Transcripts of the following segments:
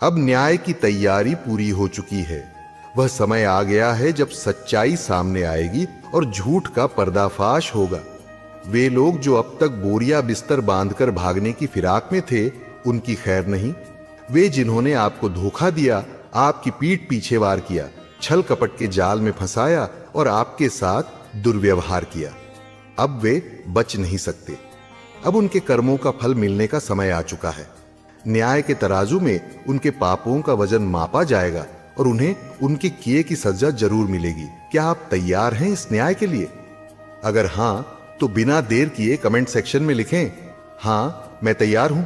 अब न्याय की तैयारी पूरी हो चुकी है। वह समय आ गया है जब सच्चाई सामने आएगी और झूठ का पर्दाफाश होगा। वे लोग जो अब तक बोरिया बिस्तर बांधकर भागने की फिराक में थे, उनकी खैर नहीं। वे जिन्होंने आपको धोखा दिया, आपकी पीठ पीछे वार किया, छल कपट के जाल में फंसाया और आपके साथ दुर्व्यवहार किया, अब वे बच नहीं सकते। अब उनके कर्मों का फल मिलने का समय आ चुका है। न्याय के तराजू में उनके पापों का वजन मापा जाएगा और उन्हें उनके किए की सजा जरूर मिलेगी। क्या आप तैयार हैं इस न्याय के लिए? अगर हां, तो बिना देर किए कमेंट सेक्शन में लिखें, हां मैं तैयार हूं,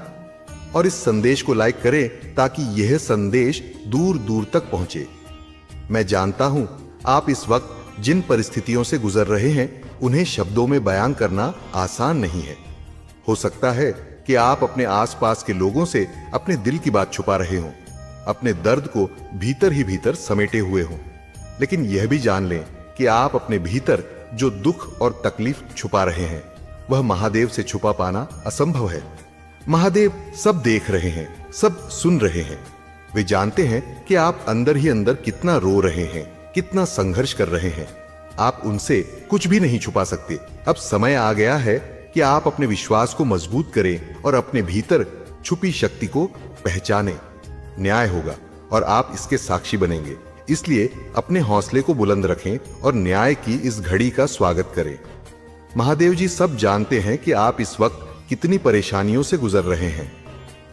और इस संदेश को लाइक करें ताकि यह संदेश दूर दूर तक पहुंचे। मैं जानता हूं आप इस वक्त जिन परिस्थितियों से गुजर रहे हैं, उन्हें शब्दों में बयान करना आसान नहीं है। हो सकता है कि आप अपने आसपास के लोगों से अपने दिल की बात छुपा रहे हों, अपने दर्द को भीतर ही भीतर समेटे हुए हों। लेकिन यह भी जान लें कि आप अपने भीतर जो दुख और तकलीफ छुपा रहे हैं, वह महादेव से छुपा पाना असंभव है। महादेव सब देख रहे हैं, सब सुन रहे हैं। वे जानते हैं कि आप अंदर ही अंदर कितना रो रहे हैं, कितना संघर्ष कर रहे हैं। आप उनसे कुछ भी नहीं छुपा सकते। अब समय आ गया है कि आप अपने विश्वास को मजबूत करें और अपने भीतर छुपी शक्ति को पहचानें। न्याय होगा और आप इसके साक्षी बनेंगे। इसलिए अपने हौसले को बुलंद रखें और न्याय की इस घड़ी का स्वागत करें। महादेव जी सब जानते हैं कि आप इस वक्त कितनी परेशानियों से गुजर रहे हैं।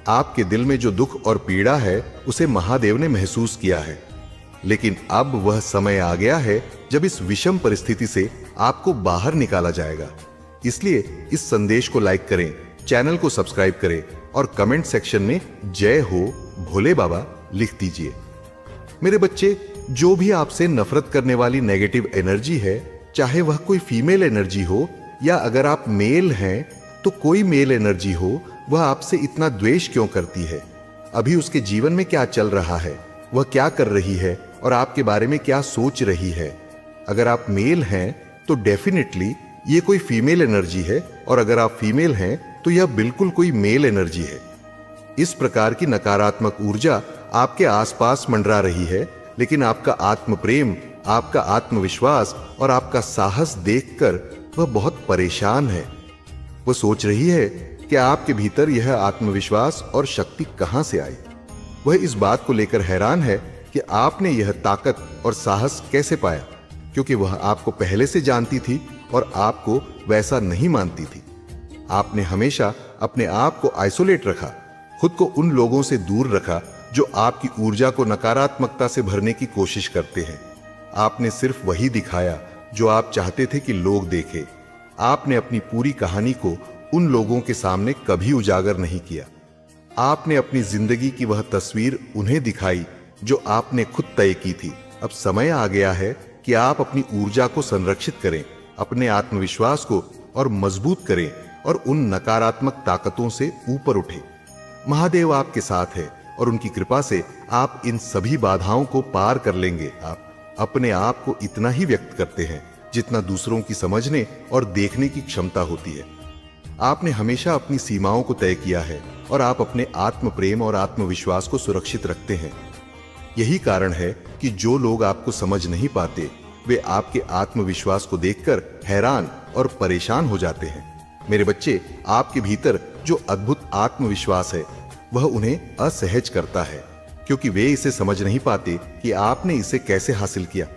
आपके दिल में जो दुख और पीड़ा है, उसे महादेव ने महसूस किया है। लेकिन अब वह समय आ गया है जब इस विषम परिस्थिति से आपको बाहर निकाला जाएगा। इसलिए इस संदेश को लाइक करें, चैनल को सब्सक्राइब करें और कमेंट सेक्शन में जय हो भोले बाबा लिख दीजिए। मेरे बच्चे, जो भी आपसे नफरत करने वाली नेगेटिव एनर्जी है, चाहे वह कोई फीमेल एनर्जी हो या अगर आप मेल हैं तो कोई मेल एनर्जी हो, वह आपसे इतना द्वेष क्यों करती है? अभी उसके जीवन में क्या चल रहा है, वह क्या कर रही है और आपके बारे में क्या सोच रही है? अगर आप मेल हैं तो डेफिनेटली ये कोई फीमेल एनर्जी है, और अगर आप फीमेल हैं तो यह बिल्कुल कोई मेल एनर्जी है। इस प्रकार की नकारात्मक ऊर्जा आपके आसपास मंडरा रही है, लेकिन आपका आत्म प्रेम, आपका आत्मविश्वास और आपका साहस देखकर वह बहुत परेशान है। वह सोच रही है कि आपके भीतर यह आत्मविश्वास और शक्ति कहां से आई। वह इस बात को लेकर हैरान है कि आपने यह ताकत और साहस कैसे पाया, क्योंकि वह आपको पहले से जानती थी और आपको वैसा नहीं मानती थी। आपने हमेशा अपने आप को आइसोलेट रखा, खुद को उन लोगों से दूर रखा जो आपकी ऊर्जा को नकारात्मकता से भरने की कोशिश करते हैं। आपने सिर्फ वही दिखाया जो आप चाहते थे कि लोग देखें। आपने अपनी पूरी कहानी को उन लोगों के सामने कभी उजागर नहीं किया। आपने अपनी जिंदगी की वह तस्वीर उन्हें दिखाई जो आपने खुद तय की थी। अब समय आ गया है कि आप अपनी ऊर्जा को संरक्षित करें, अपने आत्मविश्वास को और मजबूत करें और उन नकारात्मक ताकतों से ऊपर उठें। महादेव आपके साथ है और उनकी कृपा से आप इन सभी बाधाओं को पार कर लेंगे। आप अपने आप को इतना ही व्यक्त करते हैं जितना दूसरों की समझने और देखने की क्षमता होती है। आपने हमेशा अपनी सीमाओं को तय किया है और आप अपने आत्म प्रेम और आत्मविश्वास को सुरक्षित रखते हैं। यही कारण है कि जो लोग आपको समझ नहीं पाते, वे आपके आत्मविश्वास को देखकर हैरान और परेशान हो जाते हैं। मेरे बच्चे, आपके भीतर जो अद्भुत आत्मविश्वास है, वह उन्हें असहज करता है, क्योंकि वे इसे समझ नहीं पाते कि आपने इसे कैसे हासिल किया।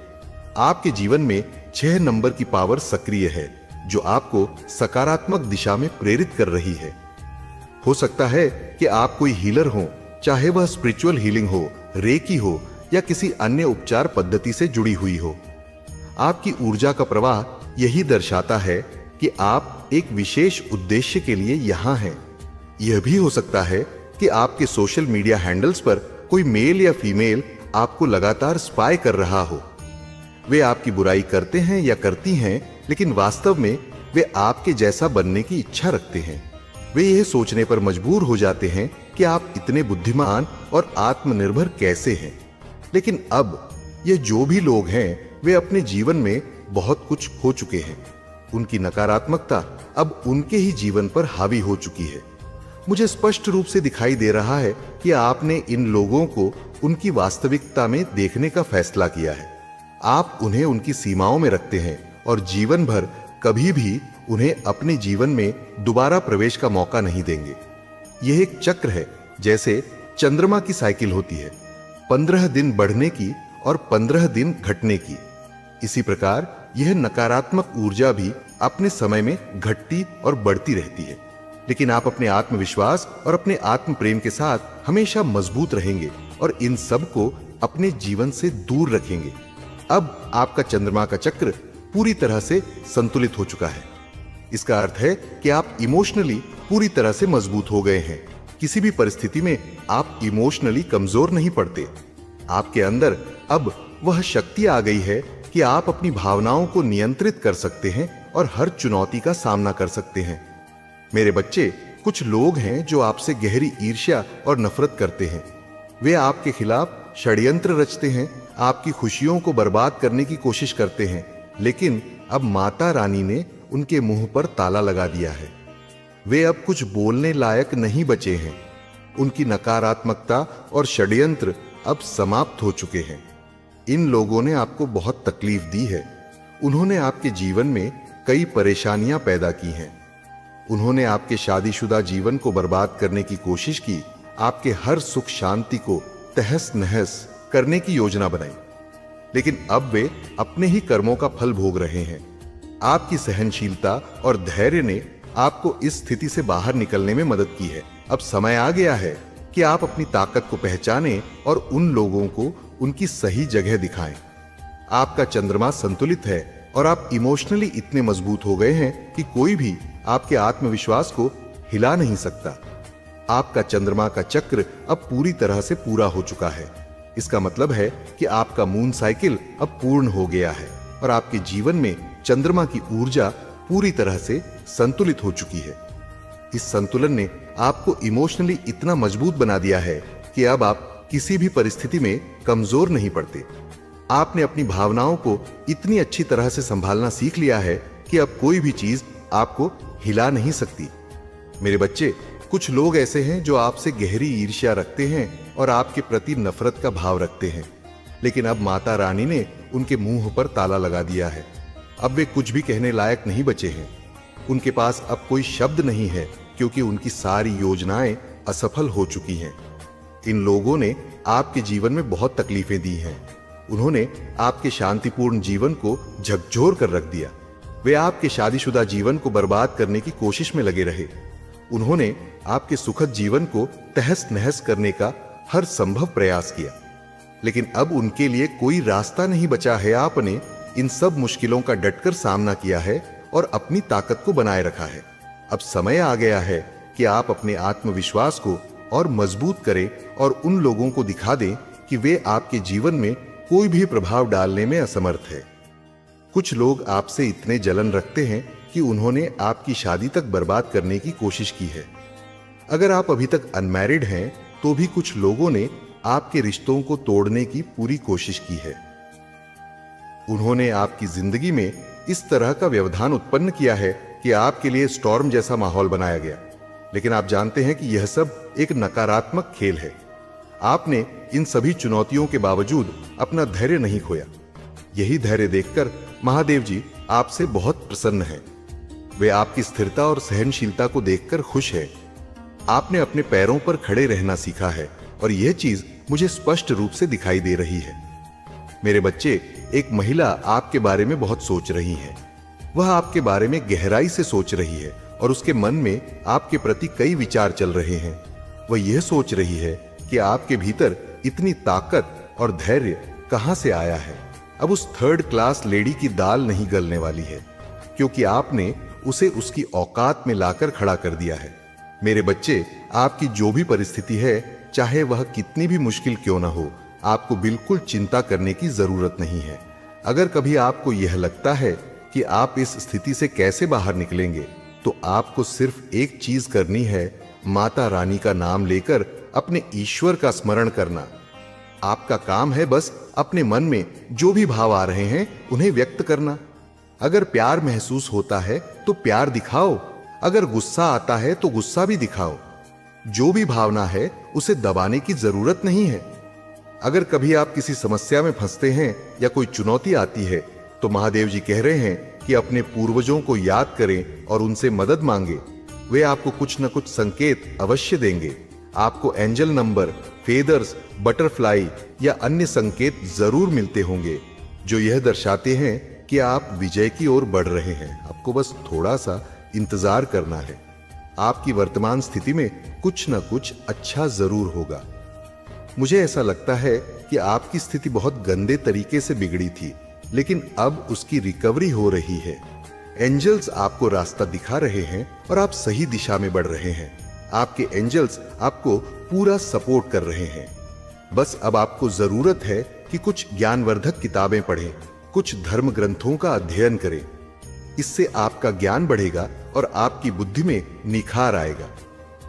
आपके जीवन में 6 नंबर की पावर सक्रिय है, जो आपको सकारात्मक दिशा में प्रेरित कर रही है। हो सकता है कि आप कोई हीलर हो, चाहे वह स्पिरिचुअल हीलिंग हो, रेकी हो या किसी अन्य उपचार पद्धति से जुड़ी हुई हो। आपकी ऊर्जा का प्रवाह यही दर्शाता है कि आप एक विशेष उद्देश्य के लिए यहां हैं। यह भी हो सकता है कि आपके सोशल मीडिया हैंडल्स पर कोई मेल या फीमेल आपको लगातार स्पाई कर रहा हो। वे आपकी बुराई करते हैं या करती हैं, लेकिन वास्तव में वे आपके जैसा बनने की इच्छा रखते हैं। वे यह सोचने पर मजबूर हो जाते हैं कि आप इतने बुद्धिमान और आत्मनिर्भर कैसे हैं। लेकिन अब ये जो भी लोग हैं, वे अपने जीवन में बहुत कुछ खो चुके हैं। उनकी नकारात्मकता अब उनके ही जीवन पर हावी हो चुकी है। मुझे स्पष्ट रूप से दिखाई दे रहा है कि आपने इन लोगों को उनकी वास्तविकता में देखने का फैसला किया है। आप उन्हें उनकी सीमाओं में रखते हैं और जीवन भर कभी भी उन्हें अपने जीवन में दोबारा प्रवेश का मौका नहीं देंगे। यह एक चक्र है, जैसे चंद्रमा की साइकिल होती है, 15 दिन बढ़ने की और 15 दिन घटने की। इसी प्रकार यह नकारात्मक ऊर्जा भी अपने समय में घटती और बढ़ती रहती है, लेकिन आप अपने आत्मविश्वास और अपने आत्म प्रेम के साथ हमेशा मजबूत रहेंगे और इन सब को अपने जीवन से दूर रखेंगे। अब आपका चंद्रमा का चक्र पूरी तरह से संतुलित हो चुका है। इसका अर्थ है कि आप इमोशनली पूरी तरह से मजबूत हो गए हैं। किसी भी परिस्थिति में आप इमोशनली कमजोर नहीं पड़ते। आपके अंदर अब वह शक्ति आ गई है कि आप अपनी भावनाओं को नियंत्रित कर सकते हैं और हर चुनौती का सामना कर सकते हैं। मेरे बच्चे, कुछ लोग हैं जो आपसे गहरी ईर्ष्या और नफरत करते हैं। वे आपके खिलाफ षड्यंत्र रचते हैं, आपकी खुशियों को बर्बाद करने की कोशिश करते हैं, लेकिन अब माता रानी ने उनके मुंह पर ताला लगा दिया है। वे अब कुछ बोलने लायक नहीं बचे हैं। उनकी नकारात्मकता और षड्यंत्र अब समाप्त हो चुके हैं। इन लोगों ने आपको बहुत तकलीफ दी है। उन्होंने आपके जीवन में कई परेशानियां पैदा की हैं। उन्होंने आपके शादीशुदा जीवन को बर्बाद करने की कोशिश की, आपके हर सुख शांति को तहस नहस करने की योजना बनाई, लेकिन अब वे अपने ही कर्मों का फल भोग रहे हैं। आपकी सहनशीलता और धैर्य ने आपको इस स्थिति से बाहर निकलने में मदद की है। अब समय आ गया है कि आप अपनी ताकत को पहचानें और उन लोगों को उनकी सही जगह दिखाएं। आपका चंद्रमा संतुलित है और आप इमोशनली इतने मजबूत हो गए हैं कि कोई भी आपके आत्मविश्वास को हिला नहीं सकता। आपका चंद्रमा का चक्र अब पूरी तरह से पूरा हो चुका है। इसका मतलब है कि आपका मून साइकिल अब पूर्ण हो गया है और आपके जीवन में चंद्रमा की ऊर्जा पूरी तरह से संतुलित हो चुकी है। इस संतुलन ने आपको इमोशनली इतना मजबूत बना दिया है कि अब आप किसी भी परिस्थिति में कमजोर नहीं पड़ते। आपने अपनी भावनाओं को इतनी अच्छी तरह से संभालना सीख लिया है कि अब कोई भी चीज आपको हिला नहीं सकती। मेरे बच्चे, कुछ लोग ऐसे हैं जो आपसे गहरी ईर्ष्या रखते हैं और आपके प्रति नफरत का भाव रखते हैं, लेकिन अब माता रानी ने उनके मुंह पर ताला लगा दिया है। अब वे कुछ भी कहने लायक नहीं बचे हैं। उनके पास अब कोई शब्द नहीं है, क्योंकि उनकी सारी योजनाएं असफल हो चुकी हैं। इन लोगों ने आपके जीवन में बहुत तकलीफें दी हैं। उन्होंने आपके शांतिपूर्ण जीवन को झकझोर कर रख दिया। वे आपके शादीशुदा जीवन को बर्बाद करने की कोशिश में लगे रहे। उन्होंने आपके सुखद जीवन को तहस नहस करने का हर संभव प्रयास किया, लेकिन अब उनके लिए कोई रास्ता नहीं बचा है। आपने इन सब मुश्किलों का डटकर सामना किया है और अपनी ताकत को बनाए रखा है। अब समय आ गया है कि आप अपने आत्मविश्वास को और मजबूत करें और उन लोगों को दिखा दें कि वे आपके जीवन में कोई भी प्रभाव डालने में असमर्थ है। कुछ लोग आपसे इतने जलन रखते हैं कि उन्होंने आपकी शादी तक बर्बाद करने की कोशिश की है। अगर आप अभी तक अनमैरिड हैं, तो भी कुछ लोगों ने आपके रिश्तों को तोड़ने की पूरी कोशिश की है। उन्होंने आपकी जिंदगी में इस तरह का व्यवधान उत्पन्न किया है कि आपके लिए स्टॉर्म जैसा माहौल बनाया गया, लेकिन आप जानते हैं कि यह सब एक नकारात्मक खेल है। आपने इन सभी चुनौतियों के बावजूद अपना धैर्य नहीं खोया। यही धैर्य देखकर महादेव जी आपसे बहुत प्रसन्न हैं। वे आपकी स्थिरता और सहनशीलता को देखकर खुश हैं। आपने अपने पैरों पर खड़े रहना सीखा है और यह चीज मुझे स्पष्ट रूप से दिखाई दे रही है। मेरे बच्चे, एक महिला आपके बारे में बहुत सोच रही है। वह आपके बारे में गहराई से सोच रही है और उसके मन में आपके प्रति कई विचार चल रहे हैं। वह यह सोच रही है कि आपके भीतर इतनी ताकत और धैर्य कहां से आया है। अब उस थर्ड क्लास लेडी की दाल नहीं गलने वाली है, क्योंकि आपने उसे उसकी औकात में लाकर खड़ा कर दिया है। मेरे बच्चे, आपकी जो भी परिस्थिति है, चाहे वह कितनी भी मुश्किल क्यों ना हो, आपको बिल्कुल चिंता करने की जरूरत नहीं है। अगर कभी आपको यह लगता है कि आप इस स्थिति से कैसे बाहर निकलेंगे, तो आपको सिर्फ एक चीज करनी है, माता रानी का नाम लेकर अपने ईश्वर का स्मरण करना। आपका काम है बस अपने मन में जो भी भाव आ रहे हैं उन्हें व्यक्त करना। अगर प्यार महसूस होता है तो प्यार दिखाओ, अगर गुस्सा आता है तो गुस्सा भी दिखाओ। जो भी भावना है उसे दबाने की जरूरत नहीं है। अगर कभी आप किसी समस्या में फंसते हैं या कोई चुनौती आती है तो महादेव जी कह रहे हैं कि अपने पूर्वजों को याद करें और उनसे मदद मांगे। वे आपको कुछ न कुछ संकेत अवश्य देंगे। आपको एंजल नंबर, फेदर्स, बटरफ्लाई या अन्य संकेत जरूर मिलते होंगे जो यह दर्शाते हैं कि आप विजय की ओर बढ़ रहे हैं। आपको बस थोड़ा सा इंतजार करना है। आपकी वर्तमान स्थिति में कुछ न कुछ अच्छा जरूर होगा। मुझे ऐसा लगता है कि आपकी स्थिति बहुत गंदे तरीके से बिगड़ी थी, लेकिन अब उसकी रिकवरी हो रही है। एंजल्स आपको रास्ता दिखा रहे हैं और आप सही दिशा में बढ़ रहे हैं। आपके एंजल्स आपको पूरा सपोर्ट कर रहे हैं। बस अब आपको जरूरत है कि कुछ ज्ञानवर्धक किताबें पढ़ें, कुछ धर्म ग्रंथों का अध्ययन करें। इससे आपका ज्ञान बढ़ेगा और आपकी बुद्धि में निखार आएगा।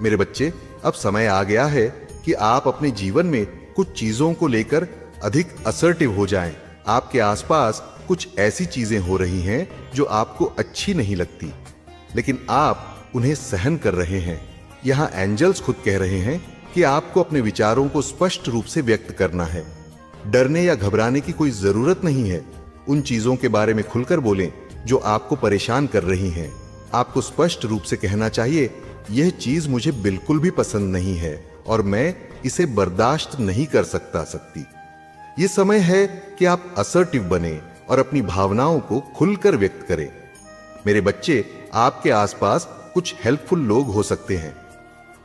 मेरे बच्चे, अब समय आ गया है कि आप अपने जीवन में कुछ चीजों को लेकर अधिक असर्टिव हो जाएं। आपके आसपास कुछ ऐसी चीजें हो रही हैं जो आपको अच्छी नहीं लगती, लेकिन आप उन्हें सहन कर रहे हैं। यहां एंजल्स खुद कह रहे हैं कि आपको अपने विचारों को स्पष्ट रूप से व्यक्त करना है। डरने या घबराने की कोई जरूरत नहीं है। उन चीजों के बारे में खुलकर बोलें जो आपको परेशान कर रही हैं। आपको स्पष्ट रूप से कहना चाहिए, यह चीज मुझे बिल्कुल भी पसंद नहीं है और मैं इसे बर्दाश्त नहीं कर सकती। यह समय है कि आप असर्टिव बने और अपनी भावनाओं को खुलकर व्यक्त करें। मेरे बच्चे, आपके आसपास कुछ हेल्पफुल लोग हो सकते हैं।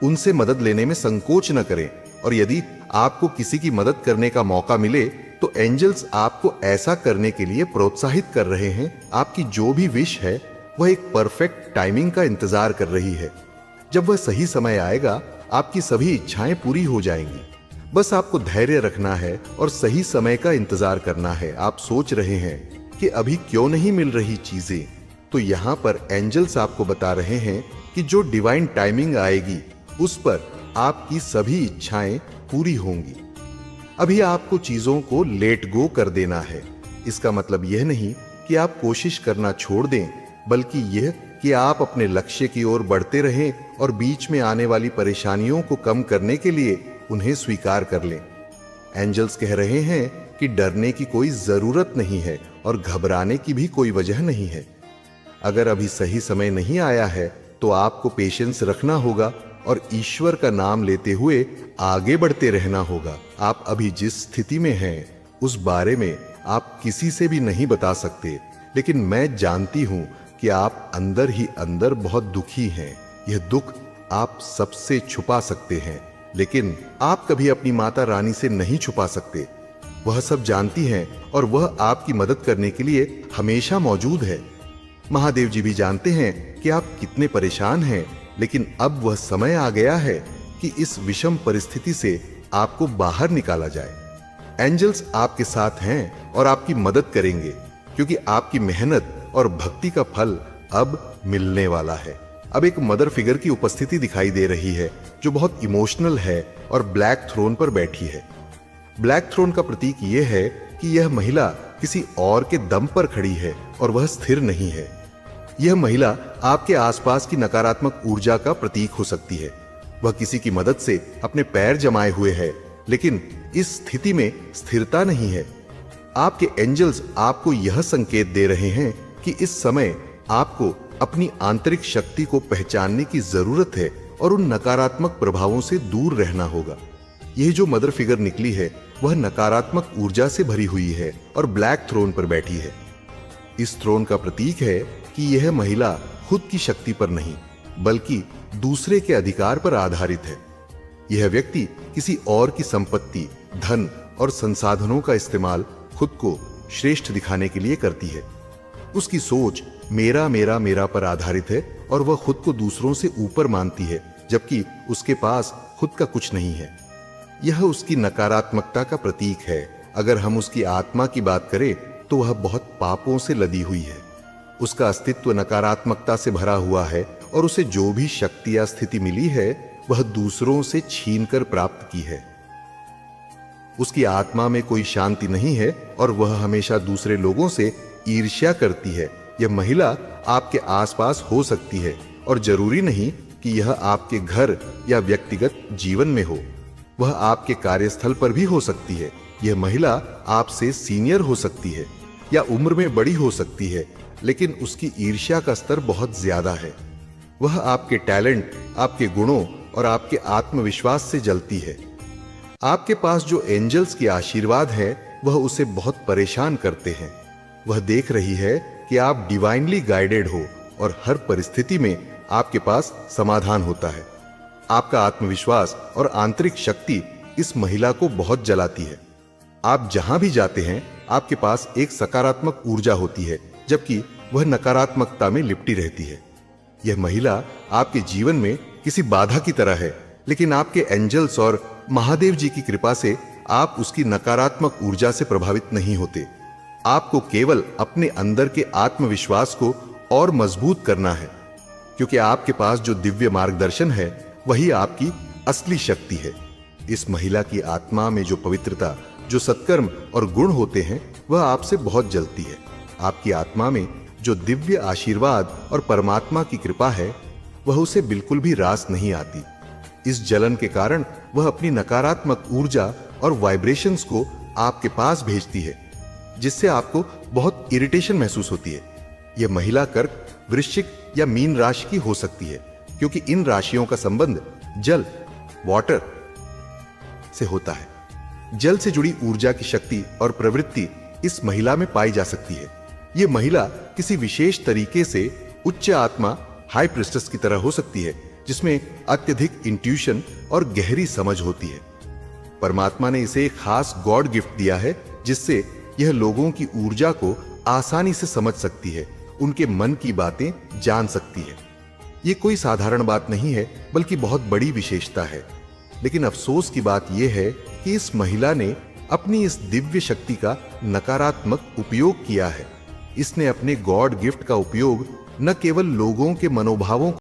उनसे मदद लेने में संकोच न करें, और यदि आपको किसी की मदद करने का मौका मिले तो एंजल्स आपको ऐसा करने के लिए प्रोत्साहित कर रहे हैं। आपकी जो भी विश है वह एक परफेक्ट टाइमिंग का इंतजार कर रही है। जब वह सही समय आएगा, आपकी सभी इच्छाएं पूरी हो जाएंगी। बस आपको धैर्य रखना है और सही समय का इंतजार करना है। आप सोच रहे हैं कि अभी क्यों नहीं मिल रही चीजें, तो यहां पर एंजल्स आपको बता रहे हैं कि जो डिवाइन टाइमिंग आएगी उस पर आपकी सभी इच्छाएं पूरी होंगी। अभी आपको चीजों को लेट गो कर देना है। इसका मतलब यह नहीं कि आप कोशिश करना छोड़ दें, बल्कि यह कि आप अपने लक्ष्य की ओर बढ़ते रहें और बीच में आने वाली परेशानियों को कम करने के लिए उन्हें स्वीकार कर लें। एंजल्स कह रहे हैं कि डरने की कोई जरूरत नहीं है और घबराने की भी कोई वजह नहीं है। अगर अभी सही समय नहीं आया है तो आपको पेशेंस रखना होगा और ईश्वर का नाम लेते हुए आगे बढ़ते रहना होगा। आप अभी जिस स्थिति में हैं उस बारे में आप किसी से भी नहीं बता सकते, लेकिन मैं जानती हूं कि आप अंदर ही अंदर बहुत दुखी हैं। यह दुख आप सबसे छुपा सकते हैं, लेकिन आप कभी अपनी माता रानी से नहीं छुपा सकते। वह सब जानती हैं और वह आपकी मदद करने के लिए हमेशा मौजूद है। महादेव जी भी जानते हैं कि आप कितने परेशान हैं, लेकिन अब वह समय आ गया है कि इस विषम परिस्थिति से आपको बाहर निकाला जाए। एंजल्स आपके साथ हैं और आपकी मदद करेंगे, क्योंकि आपकी मेहनत और भक्ति का फल अब मिलने वाला है। अब एक मदर फिगर की उपस्थिति दिखाई दे रही है जो बहुत इमोशनल है और ब्लैक थ्रोन पर बैठी है। ब्लैक थ्रोन का प्रतीक यह है कि यह महिला किसी और के दम पर खड़ी है और वह स्थिर नहीं है। यह महिला आपके आसपास की नकारात्मक ऊर्जा का प्रतीक हो सकती है। वह किसी की मदद से अपने पैर जमाए हुए है, लेकिन इस स्थिति में स्थिरता नहीं है। आपके एंजल्स आपको यह संकेत दे रहे हैं कि इस समय आपको अपनी आंतरिक शक्ति को पहचानने की जरूरत है और उन नकारात्मक प्रभावों से दूर रहना होगा। यह जो मदर फिगर निकली है वह नकारात्मक ऊर्जा से भरी हुई है और ब्लैक थ्रोन पर बैठी है। इस थ्रोन का प्रतीक है कि यह महिला खुद की शक्ति पर नहीं, बल्कि दूसरे के अधिकार पर आधारित है। यह व्यक्ति किसी और की संपत्ति, धन और संसाधनों का इस्तेमाल खुद को श्रेष्ठ दिखाने के लिए करती है। उसकी सोच मेरा मेरा मेरा पर आधारित है और वह खुद को दूसरों से ऊपर मानती है, जबकि उसके पास खुद का कुछ नहीं है। यह उसकी नकारात्मकता का प्रतीक है। अगर हम उसकी आत्मा की बात करें तो वह बहुत पापों से लदी हुई है। उसका अस्तित्व नकारात्मकता से भरा हुआ है और उसे जो भी शक्ति या स्थिति मिली है वह दूसरों से छीनकर प्राप्त की है। उसकी आत्मा में कोई शांति नहीं है और वह हमेशा दूसरे लोगों से ईर्ष्या करती है। यह महिला आपके आसपास हो सकती है और जरूरी नहीं कि कि यह आपके घर या व्यक्तिगत जीवन में हो, वह आपके कार्यस्थल पर भी हो सकती है। यह महिला आपसे सीनियर हो सकती है या उम्र में बड़ी हो सकती है, लेकिन उसकी ईर्ष्या का स्तर बहुत ज्यादा है। वह आपके टैलेंट, आपके गुणों और आपके आत्मविश्वास से जलती है। आपके पास जो एंजल्स के आशीर्वाद है वह उसे बहुत परेशान करते हैं। वह देख रही है कि आप डिवाइनली गाइडेड हो और हर परिस्थिति में आपके पास समाधान होता है। आपका आत्मविश्वास और आंतरिक शक्ति इस महिला को बहुत जलाती है। आप जहां भी जाते हैं आपके पास एक सकारात्मक ऊर्जा होती है, जबकि वह नकारात्मकता में लिपटी रहती है। यह महिला आपके जीवन में किसी बाधा की तरह है, लेकिन आपके एंजल्स और महादेव जी की कृपा से आप उसकी नकारात्मक ऊर्जा से प्रभावित नहीं होते। आपको केवल अपने अंदर के आत्मविश्वास को और मजबूत करना है, क्योंकि आपके पास जो दिव्य मार्गदर्शन है वही आपकी असली शक्ति है। इस महिला की आत्मा में जो पवित्रता, जो सत्कर्म और गुण होते हैं वह आपसे बहुत जलती है। आपकी आत्मा में जो दिव्य आशीर्वाद और परमात्मा की कृपा है वह उसे बिल्कुल भी रास नहीं आती। इस जलन के कारण वह अपनी नकारात्मक ऊर्जा और वाइब्रेशंस को आपके पास भेजती है, जिससे आपको बहुत इरिटेशन महसूस होती है। यह महिला कर्क, वृश्चिक या मीन राशि की हो सकती है, क्योंकि इन राशियों का संबंध जल, वाटर से होता है। जल से जुड़ी ऊर्जा की शक्ति और प्रवृत्ति इस महिला में पाई जा सकती है। यह महिला किसी विशेष तरीके से उच्च आत्मा, हाई प्रिस्टेस की तरह हो सकती है, जिसमें अत्यधिक इंट्यूशन और गहरी समझ होती है। परमात्मा ने इसे एक खास गॉड गिफ्ट दिया है, जिससे यह लोगों की ऊर्जा को आसानी से समझ सकती है, उनके मन की बातें जान सकती है। यह कोई साधारण बात नहीं है, बल्कि बहुत बड़ी विशेषता है। लेकिन अफसोस की बात यह है कि इस महिला ने अपनी इस दिव्य शक्ति का नकारात्मक उपयोग किया है। इसने अपने गॉड गिफ्ट का उपयोग न केवल लोगों के मनोभावों